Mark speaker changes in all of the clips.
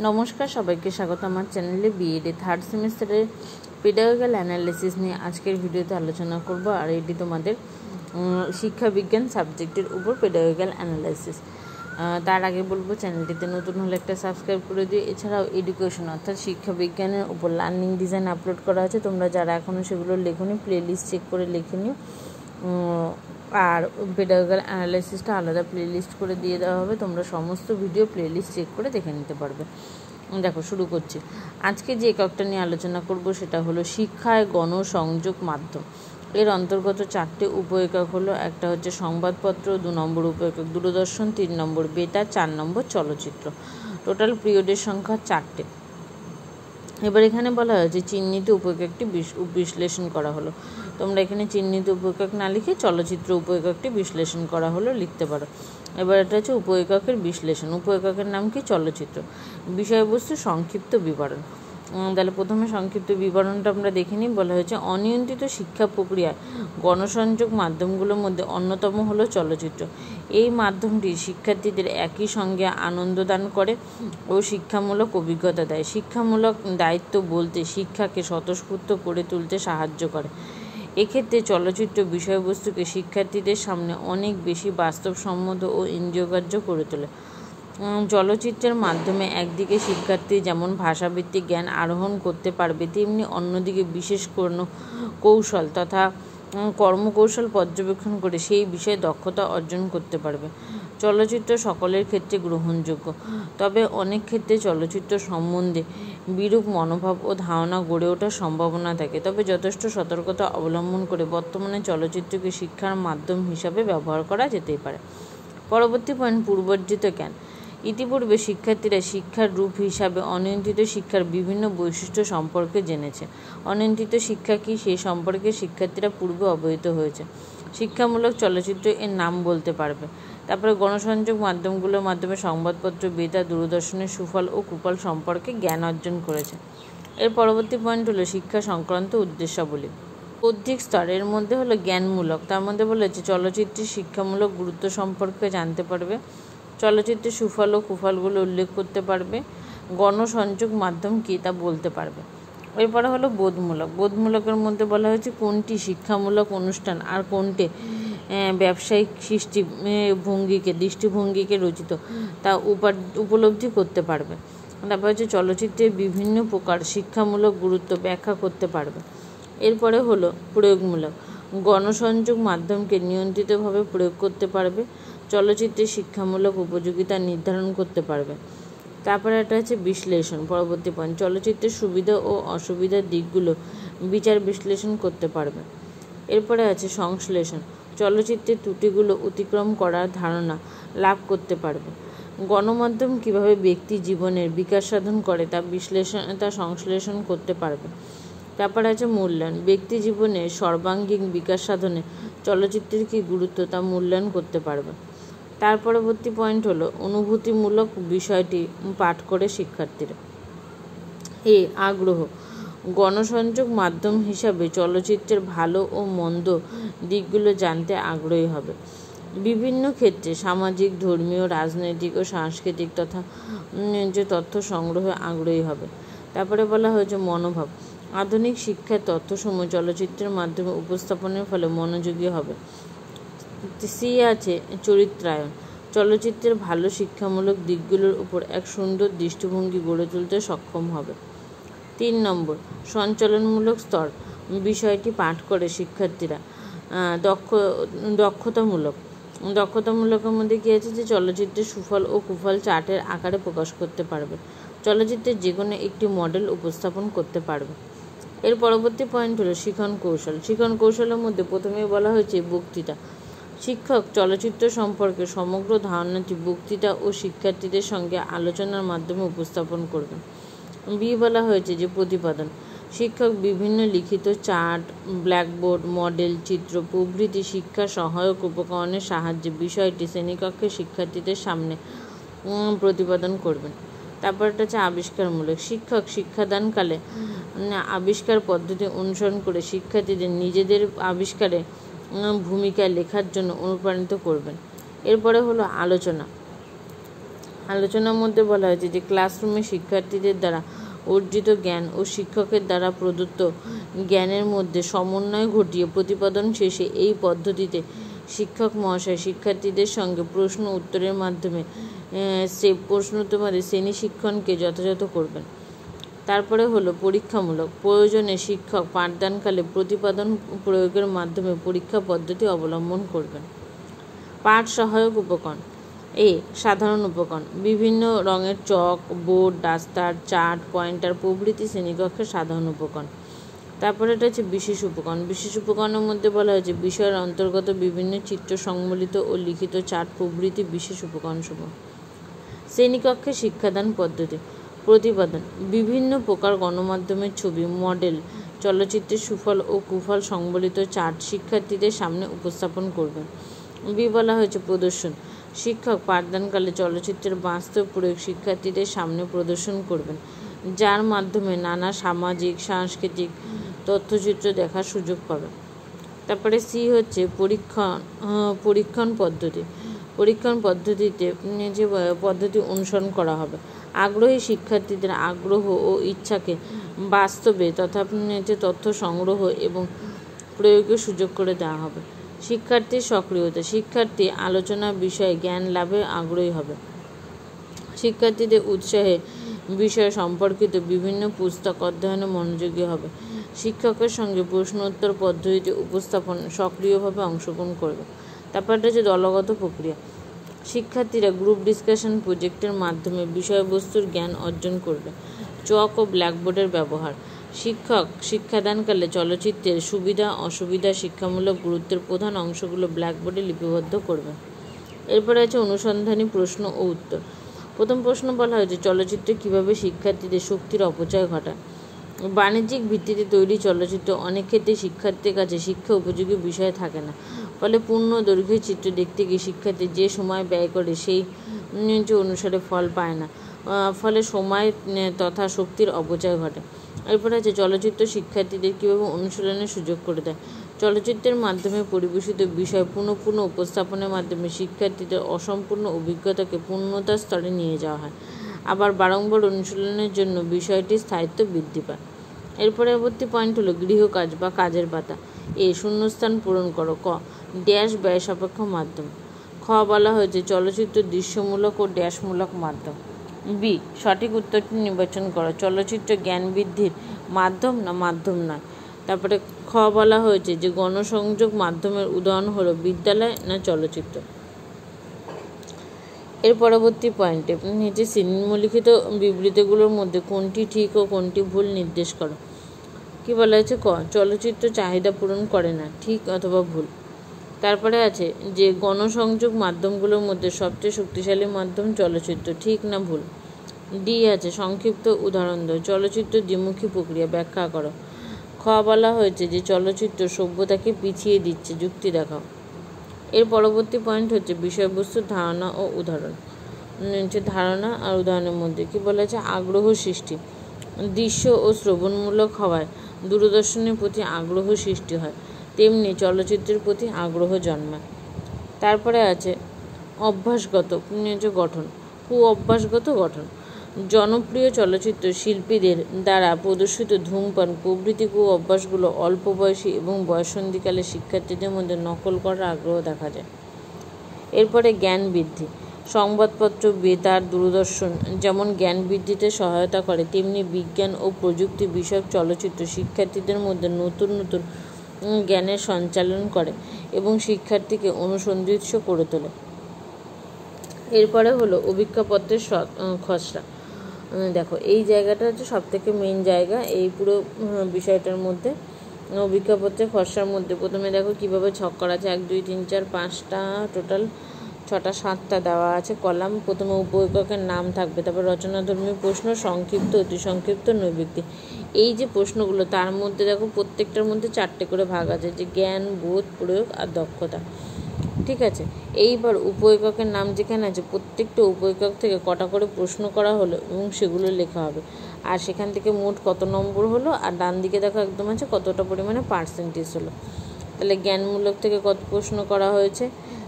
Speaker 1: নমস্কার, সবাইকে স্বাগত আমার চ্যানেলে। বিএডে থার্ড সেমিস্টারের পেডাগোজিক্যাল অ্যানালিসিস নিয়ে আজকের ভিডিওতে আলোচনা করব। আর এটি তোমাদের শিক্ষা বিজ্ঞান সাবজেক্টের উপর পেডাগোজিক্যাল অ্যানালিসিস। তার আগে বলবো, চ্যানেলটিতে নতুন হলে একটা সাবস্ক্রাইব করে দিও। এছাড়াও এডুকেশন অর্থাৎ শিক্ষা বিজ্ঞানের উপর লার্নিং ডিজাইন আপলোড করা আছে, তোমরা যারা এখনও সেগুলো লেখোনি প্লেলিস্ট চেক করে লিখে নিও। আর পেডাগোজিক্যাল অ্যানালাইসিসটা আলাদা প্লেলিস্ট করে দিয়ে দেওয়া হবে, তোমরা সমস্ত ভিডিও প্লেলিস্ট চেক করে দেখে নিতে পারবে। দেখো, শুরু করছি। আজকে যে এককটা নিয়ে আলোচনা করব সেটা হলো শিক্ষায় গণসংযোগ মাধ্যম। এর অন্তর্গত 4টে উপ একক হলো, একটা হচ্ছে সংবাদপত্র, 2 নম্বর উপ একক দূরদর্শন, 3 নম্বর বেতার, 4 নম্বর চলচ্চিত্র। টোটাল পিরিয়ডের সংখ্যা 4টে। এবার এখানে বলা হয়েছে চিহ্নিত উপ এককটি বিশ্লেষণ করা হলো। তোমরা এখানে চিহ্নিত উপ একক না লিখে চলচ্চিত্র উপ এককটি বিশ্লেষণ করা হলো লিখতে পারো। এবার এটা হচ্ছে উপ এককের বিশ্লেষণ। উপ এককের নাম কি? চলচ্চিত্র। বিষয়বস্তু সংক্ষিপ্ত বিবরণ। তাহলে প্রথমে সংক্ষিপ্ত বিবরণটা আমরা দেখে নিই। বলা হয়েছে অনিয়ন্ত্রিত শিক্ষা প্রক্রিয়ায় গণসংযোগ মাধ্যমগুলোর মধ্যে অন্যতম হলো চলচ্চিত্র। এই মাধ্যমটি শিক্ষার্থীদের একই সঙ্গে আনন্দ দান করে ও শিক্ষামূলক অভিজ্ঞতা দেয়। শিক্ষামূলক দায়িত্ব বলতে শিক্ষাকে স্বতঃস্ফূর্ত করে তুলতে সাহায্য করে। এক্ষেত্রে চলচ্চিত্র বিষয়বস্তুকে শিক্ষার্থীদের সামনে অনেক বেশি বাস্তবসম্মত ও ইন্দ্রিয়গ্রাহ্য করে তোলে। চলচ্চিত্রের মাধ্যমে একদিকে শিক্ষার্থী যেমন ভাষাভিত্তিক জ্ঞান আহরণ করতে পারবে, তেমনি অন্যদিকে বিশেষ কোনো কৌশল তথা কর্মকৌশল পর্যবেক্ষণ করে সেই বিষয়ে দক্ষতা অর্জন করতে পারবে। চলচ্চিত্র সকলের ক্ষেত্রে গ্রহণযোগ্য, তবে অনেক ক্ষেত্রে চলচ্চিত্র সম্বন্ধে বিরূপ মনোভাব ও ধারণা গড়ে ওঠার সম্ভাবনা থাকে। তবে যথেষ্ট সতর্কতা অবলম্বন করে বর্তমানে চলচ্চিত্রকে শিক্ষার মাধ্যম হিসাবে ব্যবহার করা যেতেই পারে। পরবর্তী পয়েন্ট, পূর্বর্জিত জ্ঞান। ইতিপূর্বে শিক্ষার্থীরা শিক্ষার রূপ হিসাবে অনিয়ন্ত্রিত শিক্ষার বিভিন্ন বৈশিষ্ট্য সম্পর্কে জেনেছে। অনিয়ন্ত্রিত শিক্ষা কী, সেই সম্পর্কে শিক্ষার্থীরা পূর্বে অবহিত হয়েছে। শিক্ষামূলক চলচ্চিত্র এর নাম বলতে পারবে। তারপরে গণসংযোগ মাধ্যমগুলোর মাধ্যমে সংবাদপত্র, বেতার, দূরদর্শনের সুফল ও কুফল সম্পর্কে জ্ঞান অর্জন করেছে। এর পরবর্তী পয়েন্ট হলো শিক্ষা সংক্রান্ত উদ্দেশ্যাবলী। বৌদ্ধিক স্তর, এর মধ্যে হলো জ্ঞানমূলক। তার মধ্যে বলেছে চলচ্চিত্রের শিক্ষামূলক গুরুত্ব সম্পর্কে জানতে পারবে, চলচ্চিত্রের সুফল ও কুফলগুলো উল্লেখ করতে পারবে, গণসংযোগ মাধ্যম কী তা বলতে পারবে। এরপরে হলো বোধমূলক। বোধমূলকের মধ্যে বলা হয়েছে কোনটি শিক্ষামূলক অনুষ্ঠান আর কোনটি ব্যবসায়িক দৃষ্টিভঙ্গিকে রচিত তা উপলব্ধি করতে পারবে। তারপর হচ্ছে চলচ্চিত্রের বিভিন্ন প্রকার শিক্ষামূলক গুরুত্ব ব্যাখ্যা করতে পারবে। এরপরে হলো প্রয়োগমূলক। গণসংযোগ মাধ্যমকে নিয়ন্ত্রিতভাবে প্রয়োগ করতে পারবে, চলচ্চিত্রের শিক্ষামূলক উপযোগিতা নির্ধারণ করতে পারবে। তারপরে একটা হচ্ছে বিশ্লেষণ। পরবর্তী পয়েন্ট, চলচ্চিত্রের সুবিধা ও অসুবিধার দিকগুলো বিচার বিশ্লেষণ করতে পারবে। এরপরে আছে সংশ্লেষণ। চলচ্চিত্রের ত্রুটিগুলো অতিক্রম করার ধারণা লাভ করতে পারবে। গণমাধ্যম কীভাবে ব্যক্তি জীবনের বিকাশ সাধন করে তা সংশ্লেষণ করতে পারবে। তারপরে আছে মূল্যায়ন। ব্যক্তি জীবনের সর্বাঙ্গীন বিকাশ সাধনে চলচ্চিত্রের কী গুরুত্ব তা মূল্যায়ন করতে পারবে। তার পরবর্তী পয়েন্ট হলো অনুভূতিমূলক বিষয়টি পাঠ করে শিক্ষার্থীরা। আগ্রহ। গণসংযোগ মাধ্যম হিসাবে চলচ্চিত্রের ভালো ও মন্দ দিকগুলো জানতে আগ্রহী হবে। বিভিন্ন ক্ষেত্রে সামাজিক, ধর্মীয়, রাজনৈতিক ও সাংস্কৃতিক তথা তথ্য সংগ্রহে আগ্রহী হবে। তারপরে বলা হয়েছে মনোভাব। আধুনিক শিক্ষার তথ্যসমূহ চলচ্চিত্রের মাধ্যমে উপস্থাপনের ফলে মনোযোগী হবে। আছে চরিত্রায়ন। চলচ্চিত্রের ভালো শিক্ষামূলক দিকগুলোর উপর এক সুন্দর দৃষ্টিভঙ্গি গড়ে তুলতে সক্ষম হবে। 3 নম্বর, সঞ্চালনমূলক স্তর। বিষয়টি পাঠ করে শিক্ষার্থীরা দক্ষতামূলকের মধ্যে কী আছে যে চলচ্চিত্রের সুফল ও কুফল চার্টের আকারে প্রকাশ করতে পারবে। চলচ্চিত্রের যে কোনো একটি মডেল উপস্থাপন করতে পারবে। এর পরবর্তী পয়েন্ট হলো শিখন কৌশল। শিখন কৌশলের মধ্যে প্রথমেই বলা হয়েছে বক্তৃতা। শিক্ষক চলচ্চিত্র সম্পর্কে সমগ্র ধারণাটি বক্তৃতা ও শিক্ষার্থীদের সঙ্গে আলোচনার মাধ্যমে উপস্থাপন করবেন। বলা হয়েছে যে প্রতিপাদন। শিক্ষক বিভিন্ন লিখিত চার্ট, ব্ল্যাকবোর্ড, মডেল, চিত্র প্রভৃতি শিক্ষা সহায়ক উপকরণের সাহায্যে বিষয়টি শ্রেণীকক্ষে শিক্ষার্থীদের সামনে প্রতিপাদন করবেন। তারপরটা হচ্ছে আবিষ্কারমূলক। শিক্ষক শিক্ষাদানকালে আবিষ্কার পদ্ধতি অনুসরণ করে শিক্ষার্থীদের নিজেদের আবিষ্কারে ভূমিকা লেখার জন্য অনুপ্রাণিত করবেন। এরপরে হলো আলোচনা। আলোচনার মধ্যে বলা হয়েছে যে ক্লাসরুমে শিক্ষার্থীদের দ্বারা অর্জিত জ্ঞান ও শিক্ষকের দ্বারা প্রদত্ত জ্ঞানের মধ্যে সমন্বয় ঘটিয়ে প্রতিপাদন শেষে এই পদ্ধতিতে শিক্ষক মহাশয় শিক্ষার্থীদের সঙ্গে প্রশ্ন উত্তরের মাধ্যমে শ্রেণী শিক্ষণকে যথাযথ করবেন। তারপরে হলো পরীক্ষামূলক। প্রয়োজনে শিক্ষক পাঠদানকালে প্রতিপাদন প্রয়োগের মাধ্যমে পরীক্ষা পদ্ধতি অবলম্বন করবেন। পাঠ সহায়ক উপকরণ। সাধারণ উপকরণ: বিভিন্ন রঙের চক, বোর্ড, ডাস্টার, চার্ট, পয়েন্টার প্রভৃতি শ্রেণীকক্ষের সাধারণ উপকরণ। তারপরে এটা হচ্ছে বিশেষ উপকরণ। বিশেষ উপকরণের মধ্যে বলা হয়েছে বিষয়ের অন্তর্গত বিভিন্ন চিত্র সংবলিত ও লিখিত চার্ট প্রভৃতি বিশেষ উপকরণসমূহ। শ্রেণীকক্ষে শিক্ষাদান পদ্ধতি। প্রতিপাদন: বিভিন্ন প্রকার গণমাধ্যমের ছবি, মডেল, চলচ্চিত্রের সুফল ও কুফল সংবলিত চার্ট শিক্ষার্থীদের সামনে উপস্থাপন করবেন। বলা হয়েছে প্রদর্শন: শিক্ষক পাঠদানকালে চলচ্চিত্রের বাস্তব প্রয়োগ শিক্ষার্থীদের সামনে প্রদর্শন করবেন, যার মাধ্যমে নানা সামাজিক সাংস্কৃতিক তথ্যচিত্র দেখার সুযোগ পাবে। তারপরে হচ্ছে পরীক্ষণ পদ্ধতি। পরীক্ষণ পদ্ধতিতে যে পদ্ধতি অনুসরণ করা হবে, আগ্রহী শিক্ষার্থীদের আগ্রহ ও ইচ্ছাকে বাস্তবে তথা তথ্য সংগ্রহ এবং প্রয়োগের সুযোগ করে দেওয়া হবে। শিক্ষার্থীর সক্রিয়তা: শিক্ষার্থী আলোচনা বিষয়ে জ্ঞান লাভে আগ্রহী হবে। শিক্ষার্থীদের উৎসাহে বিষয় সম্পর্কিত বিভিন্ন পুস্তক অধ্যয়নে মনোযোগী হবে। শিক্ষকের সঙ্গে প্রশ্নোত্তর পদ্ধতিতে উপস্থাপন সক্রিয়ভাবে অংশগ্রহণ করবে। তারপরটা হচ্ছে দলগত প্রক্রিয়া। শিক্ষার্থীরা গ্রুপ ডিসকাশন প্রজেক্টের মাধ্যমে বিষয়বস্তুর জ্ঞান অর্জন করবে। চক ও ব্ল্যাকবোর্ডের ব্যবহার: শিক্ষক শিক্ষাদানকালে চলচ্চিত্রের সুবিধা অসুবিধা শিক্ষামূলক গুরুত্বের প্রধান অংশগুলো ব্ল্যাকবোর্ডে লিপিবদ্ধ করবে। এরপরে আছে অনুসন্ধানী প্রশ্ন ও উত্তর। প্রথম প্রশ্ন বলা হয়েছে চলচ্চিত্রে কীভাবে শিক্ষার্থীদের শক্তির অপচয় ঘটায়। বাণিজ্যিক ভিত্তিতে তৈরি চলচ্চিত্র অনেক ক্ষেত্রে শিক্ষার্থীর কাছে শিক্ষা উপযোগী বিষয় থাকে না, ফলে পূর্ণ দৈর্ঘ্যের চিত্র দেখতে গিয়ে শিক্ষার্থী যে সময় ব্যয় করে সেই অনুসারে ফল পায় না, ফলে সময় তথা শক্তির অপচয় ঘটে। এরপর আছে চলচ্চিত্র শিক্ষার্থীদের কীভাবে অনুশীলনের সুযোগ করে দেয়। চলচ্চিত্রের মাধ্যমে পরিবেশিত বিষয় পুনঃ উপস্থাপনের মাধ্যমে শিক্ষার্থীদের অসম্পূর্ণ অভিজ্ঞতাকে পূর্ণতার স্তরে নিয়ে যাওয়া হয়, আবার বারংবার অনুশীলনের জন্য বিষয়টির স্থায়িত্ব বৃদ্ধি পায়। এর পরবর্তী পয়েন্ট হলো গৃহকাজ বা কাজের পাতা। শূন্যস্থান পূরণ করো। ড্যাশ ব্যয় সাপেক্ষ মাধ্যম। বলা হয়েছে চলচ্চিত্র দৃশ্যমূলক ও ড্যাশমূলক মাধ্যম। সঠিক উত্তরটি নির্বাচন করো। চলচ্চিত্র জ্ঞান বৃদ্ধির মাধ্যম না মাধ্যম নয়। তারপরে বলা হয়েছে যে গণসংযোগ মাধ্যমের উদাহরণ হলো বিদ্যালয় না চলচ্চিত্র। এর পরবর্তী পয়েন্টে নিচে নিম্নলিখিত বিবৃতিগুলোর মধ্যে কোনটি ঠিক ও কোনটি ভুল নির্দেশ করো। কি বলা হয়েছে? চলচ্চিত্র চাহিদা পূরণ করে না, ঠিক অথবা ভুল। তারপরে আছে যে গণসংযোগ মাধ্যমগুলোর মধ্যে সবচেয়ে শক্তিশালী মাধ্যম চলচ্চিত্র, ঠিক না ভুল। আছে সংক্ষিপ্ত উদাহরণ দাও। চলচ্চিত্র দ্বিমুখী প্রক্রিয়া, ব্যাখ্যা করো। বলা হয়েছে যে চলচ্চিত্র সভ্যতাকে পিছিয়ে দিচ্ছে, যুক্তি দেখাও। এর পরবর্তী পয়েন্ট হচ্ছে বিষয়বস্তুর ধারণা ও উদাহরণ। ধারণা আর উদাহরণের মধ্যে কি বলা হয়েছে? আগ্রহ সৃষ্টি। দৃশ্য ও শ্রবণমূলক হওয়ায় দূরদর্শনের প্রতি আগ্রহ সৃষ্টি হয়, তেমনি চলচ্চিত্রের প্রতি আগ্রহ জন্মায়। তারপরে আছে অভ্যাসগত গঠন, অভ্যাসগত গঠন। জনপ্রিয় চলচ্চিত্র শিল্পীদের দ্বারা প্রদর্শিত ধূমপান প্রভৃতি অভ্যাসগুলো অল্প বয়সী এবং বয়ঃসন্ধিকালে শিক্ষার্থীদের মধ্যে নকল করার আগ্রহ দেখা যায়। এরপরে জ্ঞান বৃদ্ধি। সংবাদপত্র, বেতার, দূরদর্শন যেমন জ্ঞান বৃদ্ধিতে সহায়তা করে, তেমনি বিজ্ঞান ও প্রযুক্তি বিষয়ক চলচ্চিত্র শিক্ষার্থীদের মধ্যে নতুন নতুন জ্ঞানের সঞ্চালন করে এবং শিক্ষার্থীকে অনুসন্ধিৎস করে তোলে। এরপরে হলো অভিজ্ঞাপত্রের খসড়া। দেখো এই জায়গাটা হচ্ছে সবথেকে মেন জায়গা এই পুরো বিষয়টার মধ্যে। অভিজ্ঞাপত্রের খসড়ার মধ্যে প্রথমে দেখো কীভাবে ছক করা আছে। 1 2 3 4 5টা টোটাল 6টা 7টা দেওয়া আছে কলাম। প্রথমে উপএককের নাম থাকবে, তারপর রচনাধর্মী প্রশ্ন, সংক্ষিপ্ত, অতি সংক্ষিপ্ত, নৈর্ব্যক্তিক। এই যে প্রশ্নগুলো তার মধ্যে দেখো প্রত্যেকটার মধ্যে 4টে করে ভাগ আছে, যে জ্ঞান, বোধ, প্রয়োগ আর দক্ষতা। ঠিক আছে, এইবার উপএককের নাম যেখানে আছে প্রত্যেকটা উপএকক থেকে কটা করে প্রশ্ন করা হলো এবং সেগুলো লেখা হবে, আর সেখান থেকে মোট কত নম্বর হলো, আর ডান দিকে দেখো একদম আছে কতটা পরিমাণে পার্সেন্টেজ হলো। তাহলে জ্ঞানমূলক থেকে কত প্রশ্ন করা হয়েছে,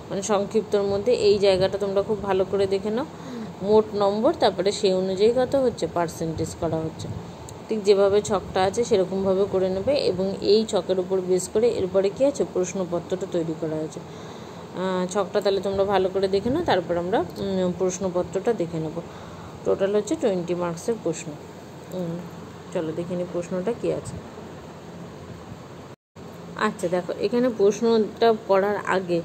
Speaker 1: মানে সংক্ষিপ্তর মধ্যে। এই জায়গাটা তোমরা খুব ভালো করে দেখে নাও। মোট নম্বর, তারপরে সেই অনুযায়ী কত হচ্ছে পার্সেন্টেজ করা হচ্ছে। ঠিক যেভাবে ছকটা আছে সেরকমভাবে করে নেবে, এবং এই ছকের উপর বেস করে এরপরে কী আছে প্রশ্নপত্রটা তৈরি করা হয়েছে। ছকটা তাহলে তোমরা ভালো করে দেখে নাও, তারপর আমরা প্রশ্নপত্রটা দেখে নেব। টোটাল হচ্ছে 20 মার্কসের প্রশ্ন। চলো দেখে নিই প্রশ্নটা কী আছে। আচ্ছা দেখো, এখানে প্রশ্নটা পড়ার আগে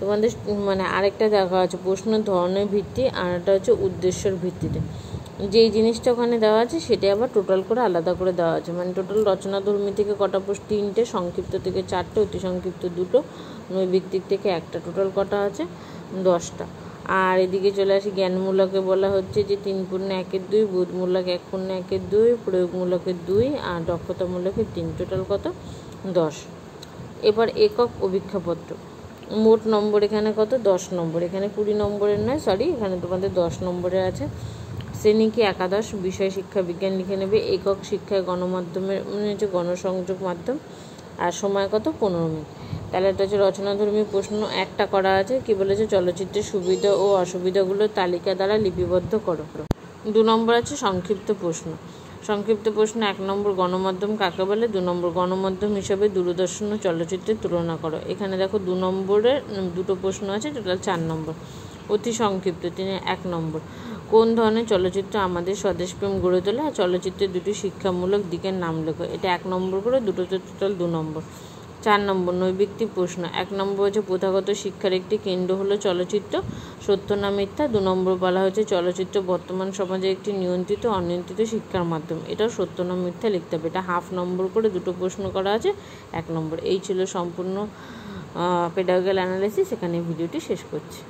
Speaker 1: তোমাদের মানে আরেকটা দেখা আছে প্রশ্নের ধরনের ভিত্তি, আর একটা হচ্ছে উদ্দেশ্যের ভিত্তিতে। যেই জিনিসটা ওখানে দেওয়া আছে সেটা আবার টোটাল করে আলাদা করে দেওয়া আছে। মানে টোটাল রচনাধর্মী থেকে কটা প্রশ্ন, 3টে, সংক্ষিপ্ত থেকে 4টে, অতি সংক্ষিপ্ত 2টো, নৈর্ব্যক্তিক থেকে 1টা, টোটাল কটা আছে 10টা। আর এদিকে চলে আসি জ্ঞানমূলকে, বলা হচ্ছে যে 3 পূর্ণ 1-এর 2, বোধমূলক 1 পূর্ণ 1-এর 2, প্রয়োগমূলকের 2, আর দক্ষতামূলকের 3, টোটাল কত 10। এবার একক অভিক্ষাপত্র, মোট নম্বর এখানে কত 10 নম্বর, এখানে 20 নম্বরের নয়, সরি, এখানে তোমাদের 10 নম্বরের আছে। শ্রেণী কি একাদশ, বিষয় শিক্ষা বিজ্ঞান লিখে নেবে। একক শিক্ষায় গণমাধ্যমের মানে হচ্ছে গণসংযোগ মাধ্যম, আর সময় কত 15 মিনিট। তাহলে এটা হচ্ছে রচনাধর্মী প্রশ্ন একটা করা আছে, কি বলেছে চলচ্চিত্রের সুবিধা ও অসুবিধাগুলো তালিকা দ্বারা লিপিবদ্ধ করো। 2 নম্বর আছে সংক্ষিপ্ত প্রশ্ন। সংক্ষিপ্ত প্রশ্ন 1 নম্বর গণমাধ্যম কাকে বলে, 2 নম্বর গণমাধ্যম হিসেবে দূরদর্শন ও চলচ্চিত্রের তুলনা করো। এখানে দেখো 2 নম্বরের 2টো প্রশ্ন আছে, টোটাল 4 নম্বর। অতি সংক্ষিপ্ত 1 নম্বর, কোন ধরনের চলচ্চিত্র আমাদের স্বদেশপ্রেম গড়ে তোলে, আর চলচ্চিত্রের 2টি শিক্ষামূলক দিকের নাম লেখো। এটা 1 নম্বর করে, দুটোতে টোটাল 2 নম্বর। 4 নম্বর নৈর্ব্যক্তিক প্রশ্ন, 1 নম্বর হচ্ছে প্রথাগত শিক্ষার একটি কেন্দ্র হলো চলচ্চিত্র, সত্য না মিথ্যা। 2 নম্বর বলা হচ্ছে চলচ্চিত্র বর্তমান সমাজে একটি নিয়ন্ত্রিত অনিয়ন্ত্রিত শিক্ষার মাধ্যম, এটাও সত্য না মিথ্যা লিখতে হবে। এটা হাফ নম্বর করে 2টো প্রশ্ন করা আছে, 1 নম্বর। এই ছিল সম্পূর্ণ পেডাগোজিক্যাল অ্যানালাইসিস। এখানে ভিডিওটি শেষ করছি।